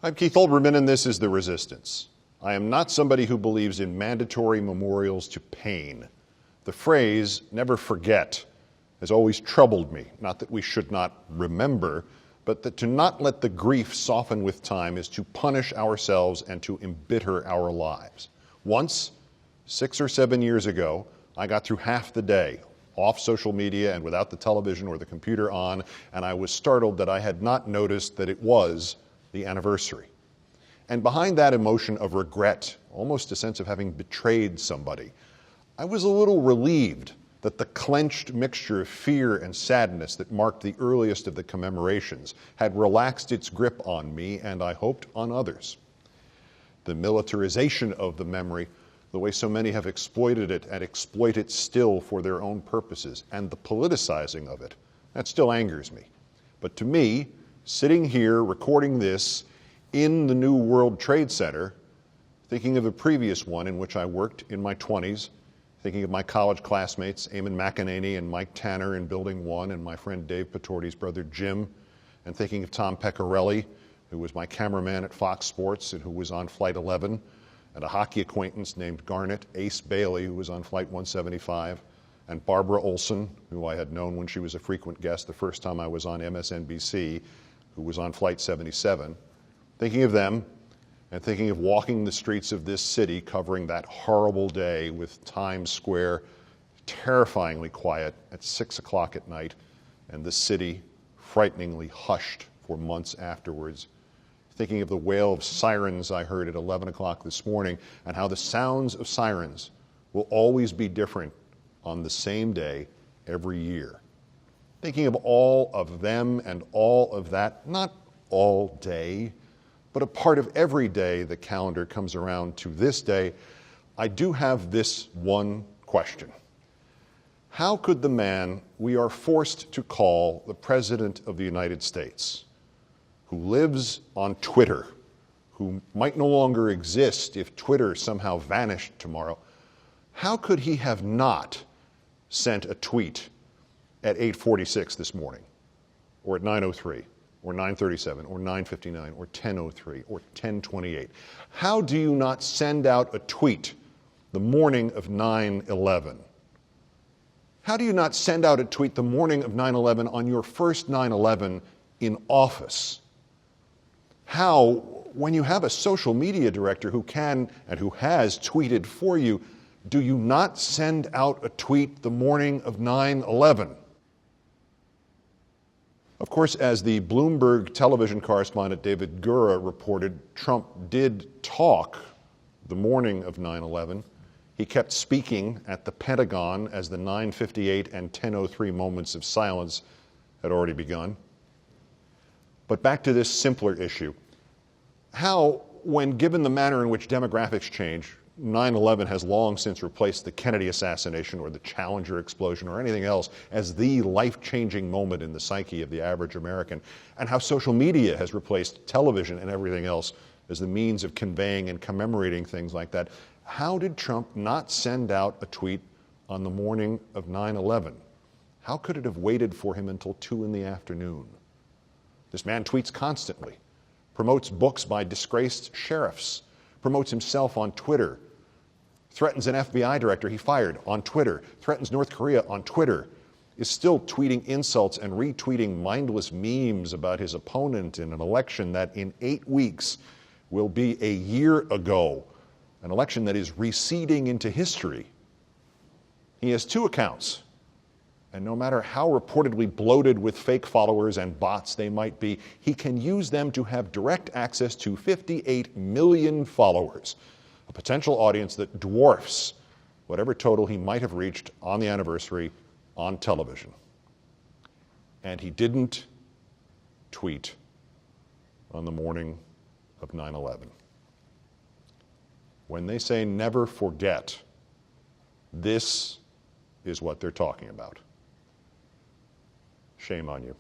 I'm Keith Olbermann, and this is The Resistance. I am not somebody who believes in mandatory memorials to pain. The phrase, never forget, has always troubled me. Not that we should not remember, but that to not let the grief soften with time is to punish ourselves and to embitter our lives. Once, 6 or 7 years ago, I got through half the day off social media and without the television or the computer on, and I was startled that I had not noticed that it was the anniversary. And behind that emotion of regret, almost a sense of having betrayed somebody, I was a little relieved that the clenched mixture of fear and sadness that marked the earliest of the commemorations had relaxed its grip on me, and I hoped on others. The militarization of the memory, the way so many have exploited it and exploit it still for their own purposes, and the politicizing of it, that still angers me. But to me, sitting here recording this in the new World Trade Center, thinking of the previous one in which I worked in my 20s, thinking of my college classmates, Eamon McEnany and Mike Tanner in Building 1, and my friend Dave Patorti's brother Jim, and thinking of Tom Pecorelli, who was my cameraman at Fox Sports and who was on Flight 11, and a hockey acquaintance named Garnet Ace Bailey, who was on Flight 175, and Barbara Olson, who I had known when she was a frequent guest the first time I was on MSNBC, who was on Flight 77. Thinking of them, and thinking of walking the streets of this city covering that horrible day with Times Square terrifyingly quiet at 6 o'clock at night, and the city frighteningly hushed for months afterwards. Thinking of the wail of sirens I heard at 11 o'clock this morning, and how the sounds of sirens will always be different on the same day every year. Thinking of all of them and all of that, not all day, but a part of every day the calendar comes around to this day, I do have this one question. How could the man we are forced to call the President of the United States, who lives on Twitter, who might no longer exist if Twitter somehow vanished tomorrow, how could he have not sent a tweet at 8:46 this morning, or at 9:03, or 9:37, or 9:59, or 10:03, or 10:28? How do you not send out a tweet the morning of 9/11? How do you not send out a tweet the morning of 9/11 on your first 9/11 in office? How, when you have a social media director who can and who has tweeted for you, do you not send out a tweet the morning of 9/11? Of course, as the Bloomberg television correspondent David Gura reported, Trump did talk the morning of 9/11. He kept speaking at the Pentagon as the 9:58 and 10:03 moments of silence had already begun. But back to this simpler issue. How, when given the manner in which demographics change, 9/11 has long since replaced the Kennedy assassination or the Challenger explosion or anything else as the life-changing moment in the psyche of the average American, and how social media has replaced television and everything else as the means of conveying and commemorating things like that, how did Trump not send out a tweet on the morning of 9/11? How could it have waited for him until 2 in the afternoon? This man tweets constantly, promotes books by disgraced sheriffs, promotes himself on Twitter, threatens an FBI director he fired on Twitter, threatens North Korea on Twitter, is still tweeting insults and retweeting mindless memes about his opponent in an election that in 8 weeks will be a year ago, an election that is receding into history. He has 2 accounts, and no matter how reportedly bloated with fake followers and bots they might be, he can use them to have direct access to 58 million followers, a potential audience that dwarfs whatever total he might have reached on the anniversary on television. And he didn't tweet on the morning of 9/11. When they say never forget, this is what they're talking about. Shame on you.